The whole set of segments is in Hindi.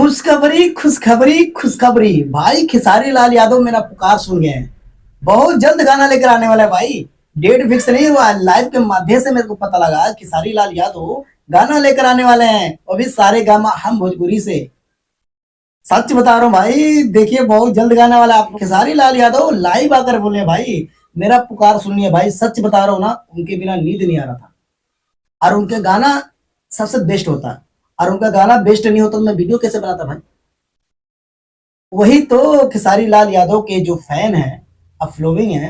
खुशखबरी खुशखबरी खुशखबरी भाई, खेसारी लाल यादव मेरा पुकार सुन गए हैं। बहुत जल्द गाना लेकर आने वाला है भाई। डेट फिक्स नहीं हुआ, लाइव के माध्यम से मेरे को पता लगा खेसारी लाल यादव गाना लेकर आने वाले हैं, वो भी सारे गामा हम भोजपुरी से। सच बता रहा हूँ भाई, देखिए बहुत जल्द गाना वाला है। आप खेसारी लाल यादव लाइव आकर बोले भाई मेरा पुकार सुनिए भाई। सच बता रहा हूँ ना, उनके बिना नींद नहीं आ रहा था। और उनके गाना सबसे बेस्ट होता है, और उनका गाना बेस्ट नहीं होता तो मैं वीडियो कैसे बनाता भाई। वही तो खेसारी लाल यादव के जो फैन है, अब फ्लोविंग है,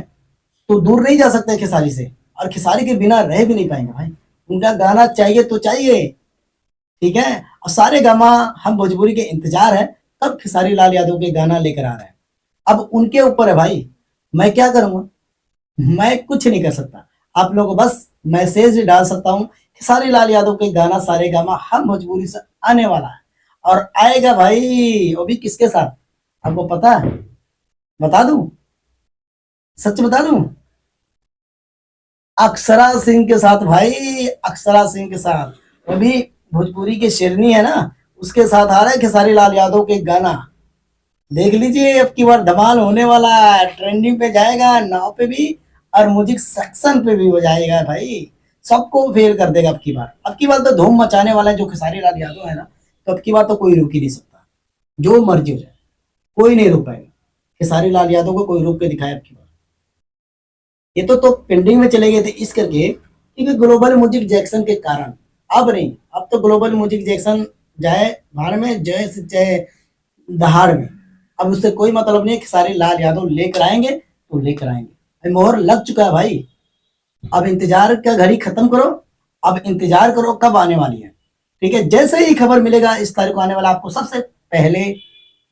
तो दूर नहीं जा सकते खेसारी से। और खेसारी के बिना रह भी नहीं पाएंगे भाई। उनका गाना चाहिए तो चाहिए, ठीक है। और सारे गामा हम भोजपुरी के इंतजार है, तब खेसारी लाल यादव के गाना लेकर आ रहे हैं। अब उनके ऊपर है भाई, मैं क्या करूंगा, मैं कुछ नहीं कर सकता। आप लोगों को बस मैसेज डाल सकता हूँ, खेसारी लाल यादव के गाना सारे गामा हम भोजपुरी से आने वाला है। और आएगा भाई, वो भी किसके साथ आपको पता है? बता दूं, सच बता दूं, अक्षरा सिंह के साथ भाई। अक्षरा सिंह के साथ, वो भी भोजपुरी की शेरनी है ना, उसके साथ आ रहा है खेसारी लाल यादव के गाना। देख लीजिए, अब की बार धमाल होने वाला है। ट्रेंडिंग पे जाएगा, नाव पे भी और म्यूजिक सेक्शन पे भी हो जाएगा भाई। सबको फेल कर देगा अब की बार तो धूम मचाने वाला है जो खेसारी लाल यादव है ना। तो अब की बार तो कोई रोक ही नहीं सकता, जो मर्जी हो जाए, कोई नहीं रोक पाएगा खेसारी लाल यादव को। कोई रोक के दिखाए अब की बार। ये तो पेंडिंग में चले गए थे इस करके, क्योंकि ग्लोबल म्यूजिक जैक्सन के कारण। अब नहीं, अब तो ग्लोबल म्यूजिक जैक्सन जाए भाड़ में, जय से जय दहाड़ में। अब उससे कोई मतलब नहीं है, खेसारी लाल यादव लेकर आएंगे तो लेकर आएंगे भाई। मोहर लग चुका है भाई। अब इंतजार का घड़ी खत्म करो, अब इंतजार करो कब आने वाली है। ठीक है, जैसे ही खबर मिलेगा इस तारीख को आने वाला, आपको सबसे पहले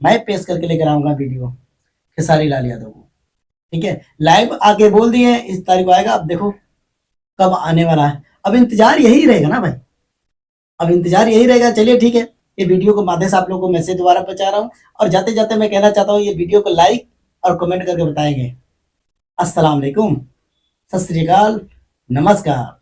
मैं पेश करके लेकर आऊंगा वीडियो खेसारी लाल यादव को। ठीक है, लाइव आके बोल दिए इस तारीख को आएगा। अब देखो कब आने वाला है, अब इंतजार यही रहेगा ना भाई, अब इंतजार यही रहेगा। चलिए ठीक है, ये वीडियो को माध्यम से आप लोगों को मैसेज दोबारा पहुंचा रहा हूँ। और जाते जाते मैं कहना चाहता हूँ, ये वीडियो को लाइक और कमेंट करके बताएंगे। अस्सलाम वालेकुम, सत श्री अकाल, नमस्कार।